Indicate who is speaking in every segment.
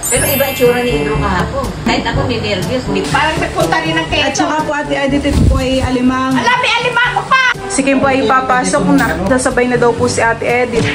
Speaker 1: Pero iba itsura ni Indro kahapon. Kahit ako ni-nervous. Parang nagpunta rin ng keto.
Speaker 2: At saka po Ate Edith po ay alimang.
Speaker 1: Alam, may alimango pa!
Speaker 2: Si Kim po ay papasok na. Sasabay na daw po si Ate Edith.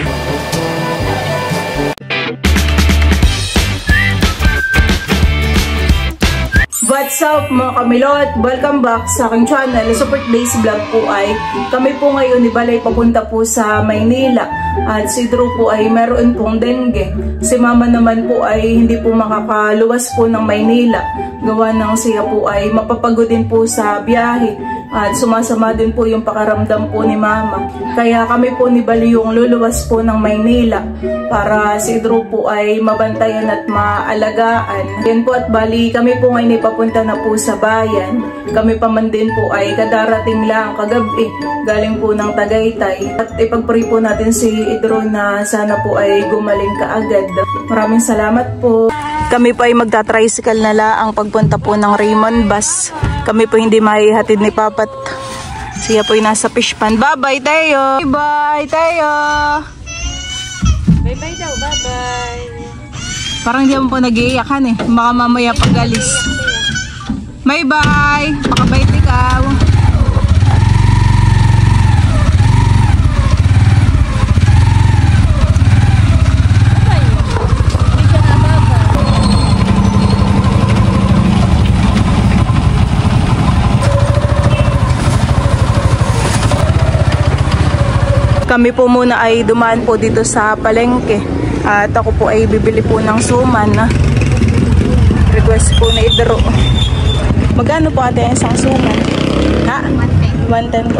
Speaker 2: What's up mga kamilot? Welcome back sa aking channel. Support Days Vlog po ay kami po ngayon ibalay papunta po sa Maynila. At si Drew po ay meron pong dengue. Si Mama naman po ay hindi po makakaluwas po ng Maynila. Gawa ng siya po ay mapapagod din po sa biyahe. At sumasama din po yung pakaramdam po ni Mama. Kaya kami po ni Bali yung luluwas po ng Maynila para si Drew po ay mabantayan at maalagaan. Yan po at Bali kami po ngayon ipapunta na po sa bayan. Kami pa man din po ay kadarating lang kagabi galing po ng Tagaytay. At ipag-pray po natin si Drew na sana po ay gumaling kaagad. Maraming salamat po. Kami po ay magta-tricycle na laang pagpunta po ng Raymond Bus. Kami po hindi maihatid ni Papat. Siya po ay nasa fish pan. Bye-bye tayo! Bye-bye tayo!
Speaker 1: Bye-bye daw, bye-bye.
Speaker 2: Parang di mo po nag-iiyakan eh. Baka mamaya pag-alis. Bye-bye! Makabait ikaw. Kami po muna ay dumaan po dito sa palengke. At ako po ay bibili po ng suman. Request po na Idro. Magkano po ate ang isang suman? Ha? 110 po.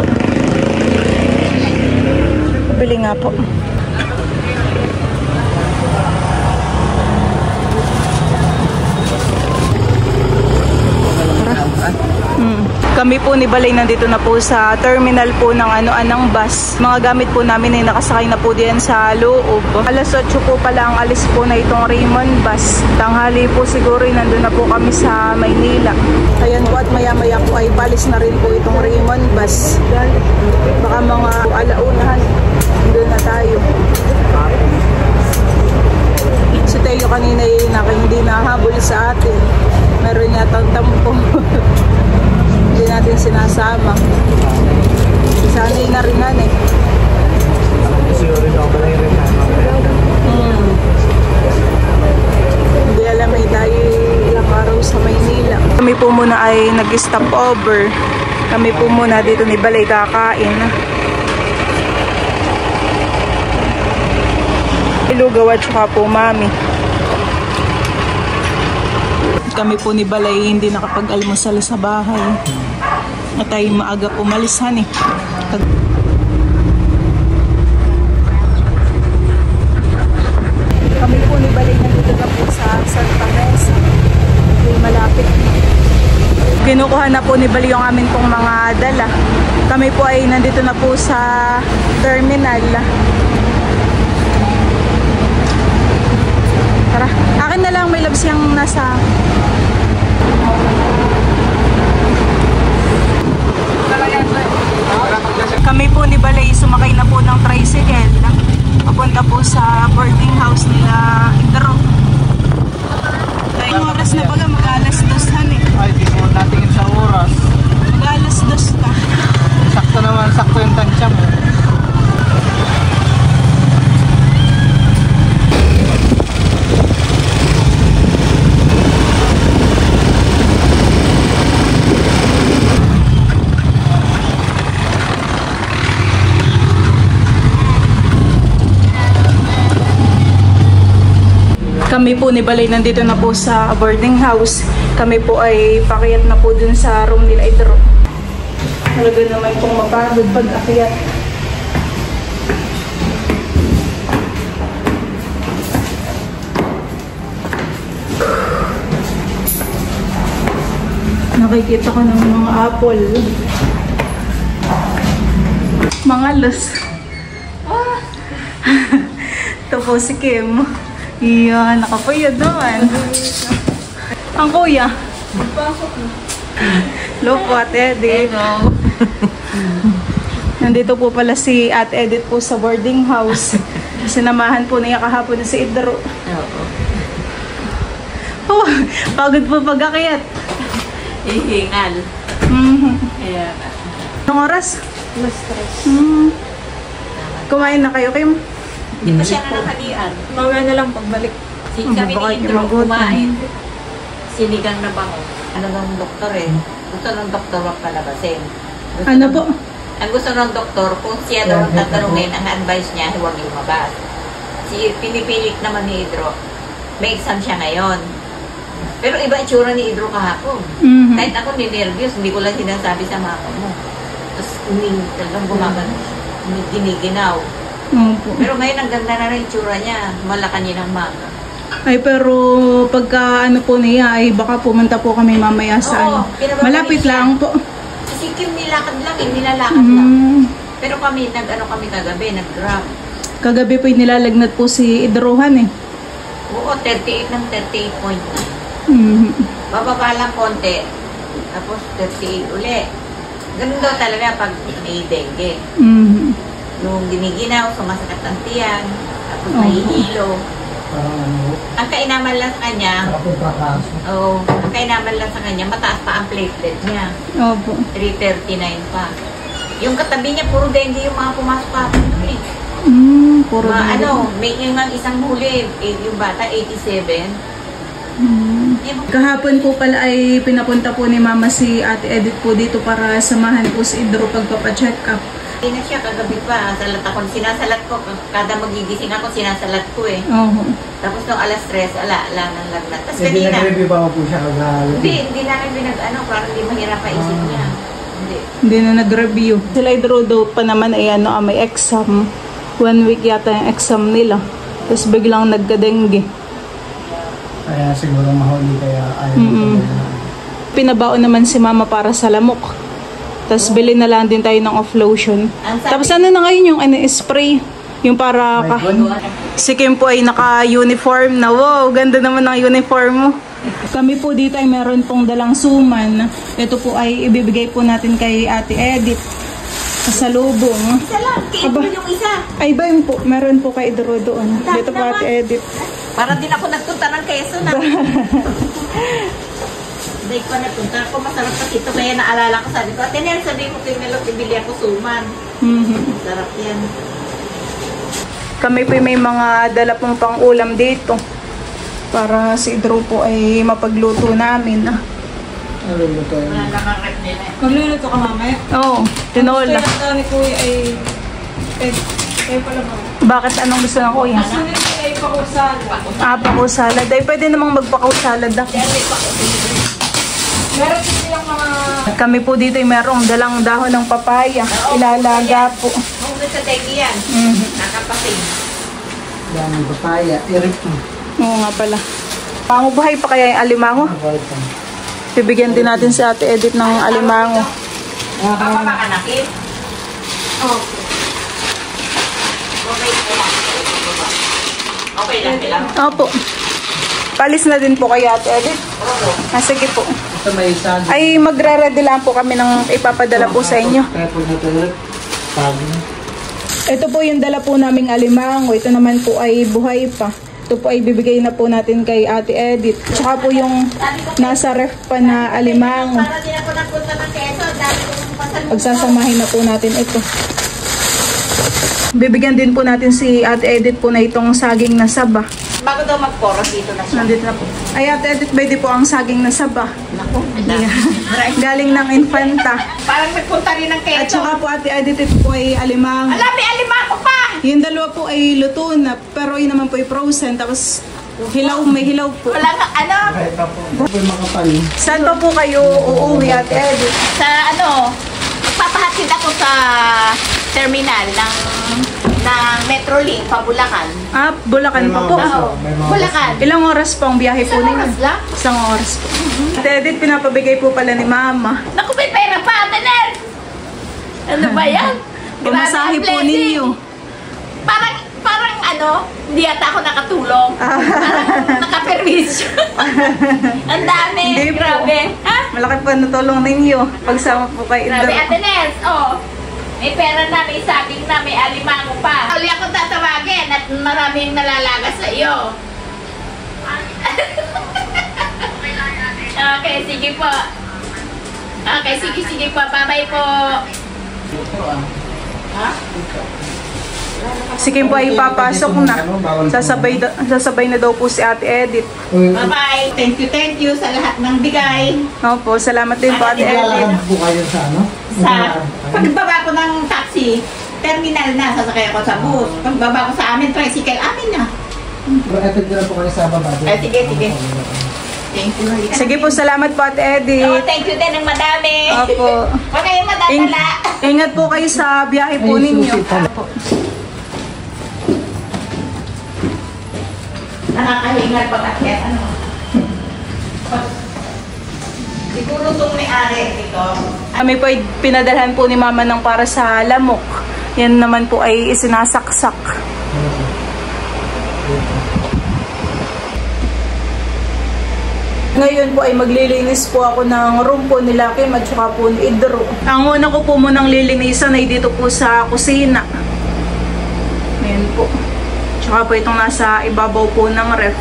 Speaker 2: Bili nga po. Kami po ni Balay nandito na po sa terminal po ng Anong bus. Mga gamit po namin ay nakasakay na po diyan sa loob. Alas 8 po pala ang alis po na itong Raymond Bus. Tanghali po siguro nandun na po kami sa Maynila. Ayan po at maya-maya po ay balis na rin po itong Raymond Bus. Baka mga alaunahan. Nandun na tayo. Si Teo kanina ay hindi nahabol sa atin. Meron yata ang tampo. Hindi natin sinasama. Sana'y naringan eh. Hindi alam ay tayo ilang araw sa Maynila. Kami po muna ay nag-stop over. Kami po muna dito ni Balay kakain. Ilugaw at saka po Mami. Kami po ni Balay hindi nakapag-almusal sa bahay. At ay maaga pumalisan eh. Kami po ni Balay nandito na po sa Santa Mesa. Ay malapit na. Kinukuha na po ni Balay yung amin pong mga dala. Kami po ay nandito na po sa terminal. Tara, akin na lang may labs yung nasa. Kami po ni Balay sumakay na po ng tricycle. Papunta po sa boarding house nila Idro. Ay, oras na baga mag-alas 2 eh.
Speaker 3: Ay, di mo natingin sa oras.
Speaker 2: Mag-alas 2 ka.
Speaker 3: Sakto naman, sakto yung tansya mo.
Speaker 2: Kami po ni Balay nandito na po sa boarding house. Kami po ay pakyat na po dun sa room nila Idro. Talaga naman pong mapagod pag akyat. Nakikita ko ng mga apple. Mga los. Ito po si Kim. Iyan, nakapayad naman. Ang kuya.
Speaker 1: Pasok na.
Speaker 2: Hello po, Ate Edith.
Speaker 1: Hello.
Speaker 2: Nandito po pala si Ate Edith po sa boarding house. Sinamahan po niya kahapon si Idro.
Speaker 1: Oo.
Speaker 2: po. Pagod po pag-akyat.
Speaker 1: Hihingal.
Speaker 2: Mhm.
Speaker 1: Kaya,
Speaker 2: Anong oras?
Speaker 1: mas stress.
Speaker 2: Kumain na kayo, Kim?
Speaker 1: Hindi pa siya nakakalian.
Speaker 2: Mamaya na lang pagbalik.
Speaker 1: Kami
Speaker 2: Baka
Speaker 1: ni Idro
Speaker 2: magutom.
Speaker 1: kumain. Sinigang na bango. Ano ng doktor eh? Gusto ng doktor wag palabasin. Gusto
Speaker 2: Ano
Speaker 1: ng-
Speaker 2: po?
Speaker 1: Ang gusto ng doktor, kung siya daw ang tatanungin, ang advice niya, huwag yung mabas. Pinipilit naman ni Idro. May exam siya ngayon. Pero iba itsura ni Idro kahapon.
Speaker 2: Mhm.
Speaker 1: Kahit ako ninervyos, hindi ko lang sinasabi sa mama mo. Tapos talagang gumagano. Giniginaw.
Speaker 2: Opo.
Speaker 1: Pero ngayon ang ganda na ng itsura niya. Malakan niya ng mama.
Speaker 2: Ay, pero pagka ano po niya, ay baka pumunta po kami mamaya sa
Speaker 1: Oo,
Speaker 2: ano.
Speaker 1: pinababalik
Speaker 2: Malapit
Speaker 1: siya.
Speaker 2: lang po.
Speaker 1: Si Kim nilakad lang eh, nilalakad lang.
Speaker 2: Mm.
Speaker 1: Pero kami, nag-ano kami kagabi, nag-grab.
Speaker 2: Kagabi po nilalagnat po si Idrohan eh.
Speaker 1: Oo, 38 ng 38 point na.
Speaker 2: Mhm.
Speaker 1: Bababa lang konti. Tapos 38 uli. Ganun daw talaga pag may dengue.
Speaker 2: Mhm.
Speaker 1: Nung giniginaw, sumasakit ang tiyan, tapos
Speaker 2: Oo.
Speaker 1: mahihilo.
Speaker 3: Parang ano,
Speaker 1: Ang kainaman lang sa kanya,
Speaker 3: parang prakaso.
Speaker 1: ang kainaman lang sa kanya, mataas pa ang platelet niya.
Speaker 2: Opo.
Speaker 1: 339 pa. Yung katabi niya, puro dengue yung mga pumasok pa. Eh.
Speaker 2: Puro
Speaker 1: Mga
Speaker 2: dengue.
Speaker 1: ano, may yung isang huli, yung bata, 87. Eh,
Speaker 2: Kahapon po pala ay pinapunta po ni Mama si Ate Edith po dito para samahan po si Idro pagpapacheck up.
Speaker 1: Hindi na siya kagabi pa, salat ako. Sinasalat ko, kada magigising ako, sinasalat ko eh.
Speaker 2: Oo.
Speaker 1: Tapos nung alas 3, ala ng lagnat. Tapos
Speaker 3: Hindi
Speaker 1: kanina,
Speaker 3: nag-review pa po siya kagabi.
Speaker 1: hindi namin pinag-ano, parang hindi mahirap pa isip niya. Hindi.
Speaker 2: Hindi na nag-review. Sila Idro daw pa naman ay ano, may exam. 1 week yata yung exam nila. Tapos biglang nagka-dengue.
Speaker 3: Kaya siguro mahuli kaya ayaw
Speaker 2: Mm-mm.
Speaker 3: ko.
Speaker 2: Pinabaon naman si Mama para sa lamok. Tapos bili na lang din tayo ng off lotion.
Speaker 1: Ang sabi-
Speaker 2: Tapos ano na ngayon yung ano, spray? Yung para ka... Si Kim po ay naka-uniform na. Wow, ganda naman ng uniform mo. Kami po dito ay meron pong dalang suman. Ito po ay ibibigay po natin kay Ate Edith. Kasalubong.
Speaker 1: Isa lang, kaya
Speaker 2: Aba.
Speaker 1: yung isa.
Speaker 2: Ay ba yun po, meron po kay Idro doon.
Speaker 1: Dami
Speaker 2: Dito po
Speaker 1: naman.
Speaker 2: Ate Edith.
Speaker 1: Para din ako nagpunta ng Quezon. Hindi ko nagpunta ako, masarap kasi ito. Kaya naalala ko, sabi ko, Ate Nel, sabi ko kay Melot, ibili ako suman.
Speaker 2: Mhm.
Speaker 1: Sarap yan.
Speaker 2: Kami po may mga dala pong pang-ulam dito. Para si Idro po ay mapagluto namin.
Speaker 3: Naluluto yun.
Speaker 1: Wala namang rep nila.
Speaker 4: Magluluto ka mamaya.
Speaker 2: Oo, tinola.
Speaker 4: Gusto ni Kuya ay egg. Kayo pala ba?
Speaker 2: Bakit anong gusto ng kuya?
Speaker 4: Gusto ni Kuya ay pakusal.
Speaker 2: Pako salad. Ay, pwede namang magpakaw salad ako.
Speaker 4: Meron din silang mga...
Speaker 2: Kami po dito ay merong dalang dahon ng papaya. Ilalaga po.
Speaker 1: Kung sa dengue yan,
Speaker 2: Mhm.
Speaker 1: nakapasing.
Speaker 3: Yan, papaya. I-rip mo.
Speaker 2: Oo nga pala. Pangubahay pa kaya yung alimango? Bibigyan din natin si Ate Edith ng alimango.
Speaker 1: Papapakanakin? Okay lang.
Speaker 2: Opo. Palis na din po kay Ate Edith. Sige po.
Speaker 3: Ito may sag.
Speaker 2: Ay, magre-ready lang po kami ng ipapadala po sa inyo.
Speaker 3: Kaya po na ito, sabi.
Speaker 2: Ito po yung dala po naming alimango. Ito naman po ay buhay pa. Ito po ay bibigay na po natin kay Ate Edith. Tsaka po yung nasa ref pa na alimango.
Speaker 1: Para din ako nagpunta ng Quezon, dahil kung pasan mo.
Speaker 2: Pagsasamahin na po natin ito. Bibigyan din po natin si Ate Edith po na itong saging na saba.
Speaker 1: Bago daw mag-poros dito na siya.
Speaker 2: Nandito na po. Ay, Ate Edith, pwede po ang saging na saba.
Speaker 1: Naku,
Speaker 2: Galing ng infanta.
Speaker 1: parang nagpunta rin ng
Speaker 2: At
Speaker 1: Quezon.
Speaker 2: saka po Ate Edith, ito po ay alimango.
Speaker 1: Alam, may alimango pa!
Speaker 2: Yung dalawa po ay luto na, pero yun naman po ay frozen. Tapos hilaw, may hilaw po.
Speaker 1: Wala nga, ano,
Speaker 3: Kahit pa po. Ito po yung makapal.
Speaker 2: Saan pa po kayo uuwi, Ate Edith?
Speaker 1: sa ano, magpapahatid ako sa terminal ng Metrolink, pa Bulacan.
Speaker 2: Bulacan pa po.
Speaker 1: Oo,
Speaker 3: May mga
Speaker 1: Bulacan.
Speaker 2: Ilang oras po ang biyahe po
Speaker 1: Isang
Speaker 2: ninyo?
Speaker 1: oras lang?
Speaker 2: Isang oras po. Ate Edith, pinapabigay po pala ni Mama.
Speaker 1: Naku, may pera pa, Atenel! Ano ba yan?
Speaker 2: Pamasahe
Speaker 1: ang
Speaker 2: po
Speaker 1: blessing.
Speaker 2: ninyo.
Speaker 1: Parang ano, hindi yata ako nakatulong. Parang nakapermisyo. Ang dami,
Speaker 2: Hindi po.
Speaker 1: grabe. Ha?
Speaker 2: Malaki po ang natulong ninyo. Pagsama po kay
Speaker 1: Grabe,
Speaker 2: Idro.
Speaker 1: Atenel, oh. May pera na, may saging na, may alimango pa. Uli ako tatawagin at maraming nalalaga sa iyo. sige po. Okay, sige po. Bye-bye po. Ha?
Speaker 2: Sige po ay papasok na. Sasabay na daw po si Ate Edith.
Speaker 1: Bye-bye. Thank you sa lahat ng bigay.
Speaker 2: Opo, salamat din po Ate Edith.
Speaker 3: Naglalakad po kayo sa ano?
Speaker 1: Sa pagbaba ko ng taxi, terminal na, sasakay ako sa bus. Pagbaba ko sa amin, tricycle, amin na.
Speaker 3: Atid na po kayo sa baba.
Speaker 1: Sige. Thank you.
Speaker 2: Sige po, salamat po Ate
Speaker 1: Oh,
Speaker 2: Edith.
Speaker 1: thank you din ng madami.
Speaker 2: Opo.
Speaker 1: Huwag kayong madadala.
Speaker 2: Ingat po kayo sa biyahe po
Speaker 3: Ay,
Speaker 2: ninyo.
Speaker 3: susi pala.
Speaker 1: Nakakahingal pag akyat, ano? Siguro itong may-ari ito.
Speaker 2: Kami po ay pinadalhan po ni Mama ng para sa lamok. Yan naman po ay isinasaksak. Ngayon po ay maglilinis po ako ng room po ni Kim at saka po ni Idro. Ang una ko po munang lilinisan ay dito po sa kusina. Ngayon po. Tsaka po itong nasa ibabaw po ng ref.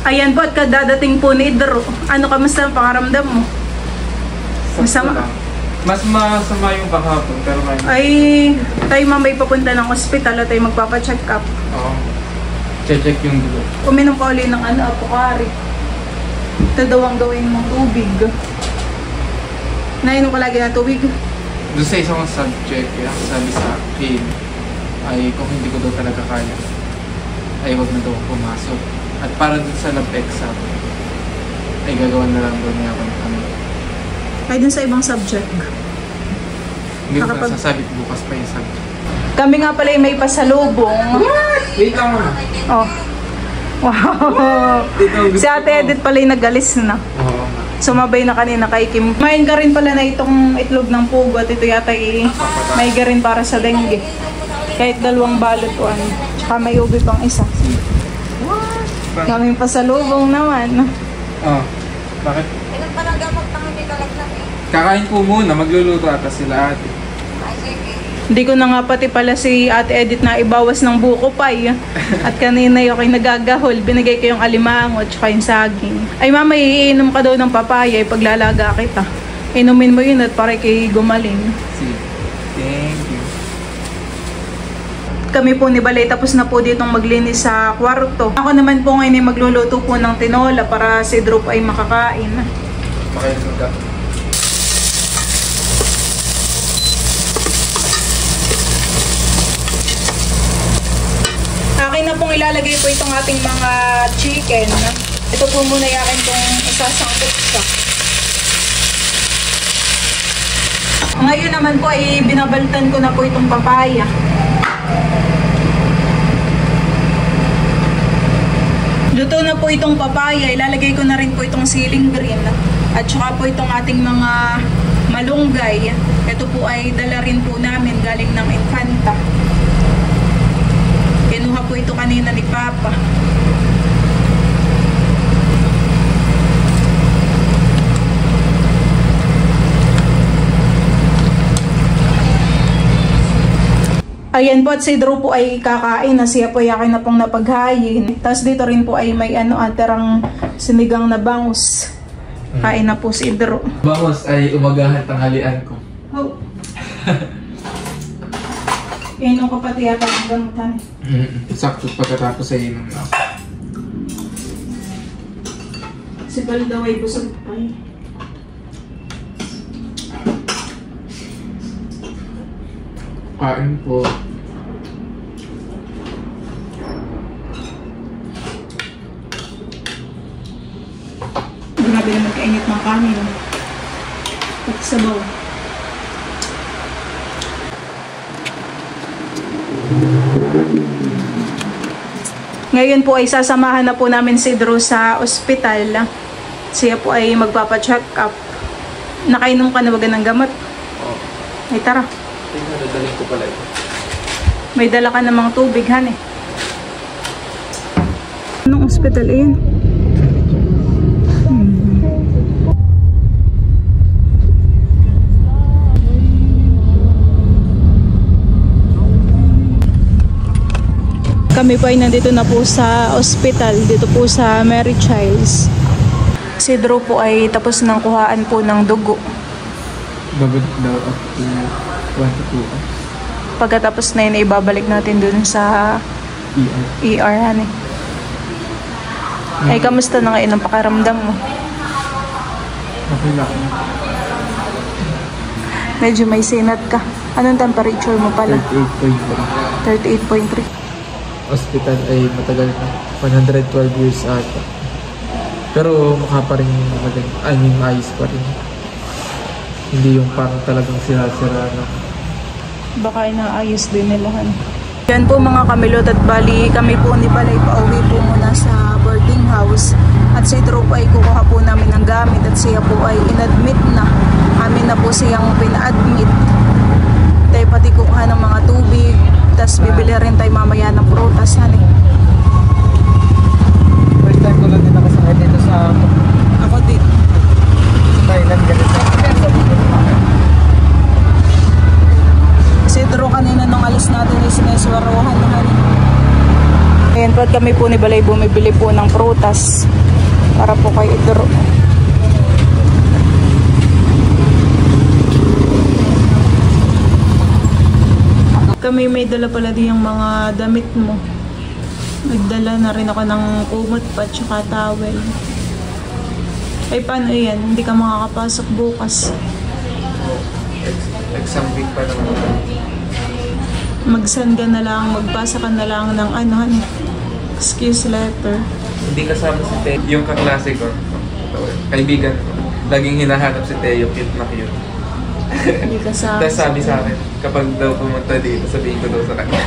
Speaker 2: Ayan po at kadadating po ni Idro. Ano kamusta ang pangaramdam mo? Masama?
Speaker 5: Mas masama yung kahapon, pero ngayon.
Speaker 2: Ay, tayo mamay papunta ng ospital at tayo magpapacheck up.
Speaker 5: Oo. Check yung dugo.
Speaker 2: Uminom ka ulit ng apokari. Ito daw ang gawin mong tubig. Nainom ka lagi ng tubig?
Speaker 5: Doon sa isang subject, ang sabi sa akin, ay kung hindi ko daw talaga kaya, ay wag na daw pumasok. At para dun sa lab exam, ay gagawan na lang daw niya ako ng kami.
Speaker 2: Ay, dun sa ibang subject.
Speaker 5: Hindi ko nasasabi bukas pa yung subject.
Speaker 2: Kami nga pala ay may pasalubong.
Speaker 5: Wait lang muna.
Speaker 2: Oh. Wow. Si Ate Edith pala ay nag-alis na.
Speaker 5: Oo.
Speaker 2: Sumabay na kanina kay Kim. Main ka rin pala na itong itlog ng pugo at ito yata may rin para sa dengue. Kahit 2 balot o ano. Tsaka may ubi pang isa. Kaming pasalubong naman.
Speaker 5: Oh, bakit? Kakain po muna, magluluto ata sila ate.
Speaker 2: Hindi ko na nga pati pala si Ate Edith na ibawas ng buko pay. At kanina yung ako'y nagagahol, binigay ko yung alimango at saka yung saging. Ay mama, iinom ka daw ng papaya, paglalaga kita. Inumin mo yun at para kay gumaling.
Speaker 5: Sige. Thank you.
Speaker 2: Kami po ni Balay tapos na po ditong maglinis sa kwarto. Ako naman po ngayon ay magluluto po ng tinola para si Drew ay makakain.
Speaker 5: Makainom ka.
Speaker 2: Akin na pong ilalagay po itong ating mga chicken. Ito po muna yung akin pong isasangkot sa. Ngayon naman po ay binabaltan ko na po itong papaya. Luto na po itong papaya. Ilalagay ko na rin po itong siling green. At saka po itong ating mga malunggay. Ito po ay dala rin po namin galing ng Infanta. Kinuha po ito kanina ni Papa. Ayan po at si Drew po ay kakain na siya po yakin na pong napaghayin. Tapos dito rin po ay may aterang sinigang na bangus. Kain na po si Drew.
Speaker 5: Bangus ay umagahan tanghalian ko.
Speaker 2: Oh. Inom ko pati yata ng gamutan.
Speaker 5: Sakto pagkatapos ay inom na ako.
Speaker 2: Si Bal daw ay busog pa eh.
Speaker 5: Kain po.
Speaker 2: Grabe naman kainit ng kanin. Pati sabaw. Ngayon po ay sasamahan na po namin si Drew sa ospital. Siya po ay magpapacheck up. Nakainom ka na ba ng gamot?
Speaker 5: Oo.
Speaker 2: Ay tara.
Speaker 5: Dadalhin ko pala ito.
Speaker 2: May dala ka namang tubig, han eh. Anong ospital yun? Kami po ay nandito na po sa ospital, dito po sa Mary Childs. Si Drew po ay tapos ng kuhaan po ng dugo.
Speaker 5: Babalik daw up to 1 to 2 hours.
Speaker 2: Pagkatapos na yun, ibabalik natin dun sa ER, han eh. Ay, kamusta na ngayon ang pakiramdam mo?
Speaker 5: Okay lang.
Speaker 2: Medyo may sinat ka. Anong temperature mo pala?
Speaker 5: 38.3.
Speaker 2: 38.3.
Speaker 5: Hospital ay matagal na. 112 years ata. Pero mukha pa rin magaling. I mean, ayos pa rin. Hindi yung parang talagang sira-sira na.
Speaker 2: Baka inaayos din nila, han. Yan po mga kamilot at bali kami po ni Balay pauwi po muna sa boarding house. At si Drew ay kukuha po namin ng gamit at siya po ay inadmit na. Amin na po siyang pina-admit. Tayo pati kukuha ng mga tubig. Tapos bibili rin tayo mamaya ng prutas, han eh.
Speaker 3: First time ko lang din nakasakay dito sa
Speaker 2: Ako din.
Speaker 3: Thailand ganito.
Speaker 2: Si Drew kanina nung alis natin ay sineswaruhan, han. Ayan po at kami po ni Balay bumibili po ng prutas para po kay Drew. Kami may dala pala din yung mga damit mo. Nagdala na rin ako ng kumot pa tsaka towel. Ay paano yan? Hindi ka makakapasok bukas.
Speaker 5: Exam week pa naman.
Speaker 2: Mag-send ka na lang, magpasa ka na lang ng ano, excuse letter.
Speaker 5: Hindi kasama si Teo. Yung kaklase ko, kaibigan ko. Laging hinahanap si Teo, cute na cute.
Speaker 2: Hindi ka sa...
Speaker 5: Tapos sabi sa akin, kapag daw pumunta dito, sabihin ko daw sa kanya.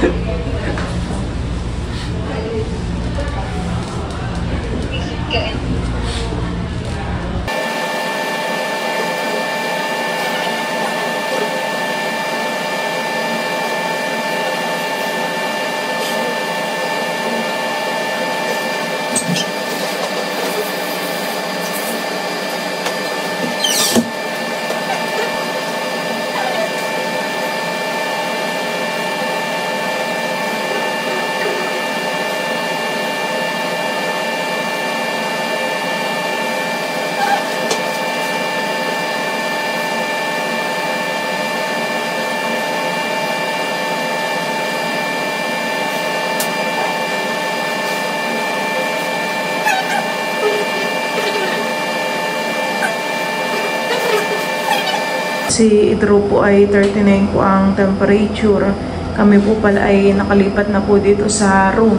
Speaker 2: si Idro po ay 39 po ang temperature. Kami po pala ay nakalipat na po dito sa room.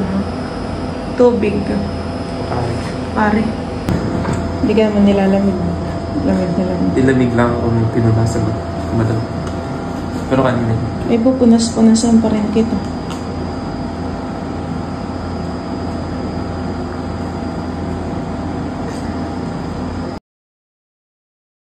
Speaker 2: Tubig. Pare. Hindi ka naman nilalamig. Lamig na lamig.
Speaker 5: Ilamig lang ako nung pinunasan ko. Madam. Pero kanina.
Speaker 2: Ay, pupunas-punasan pa rin kita.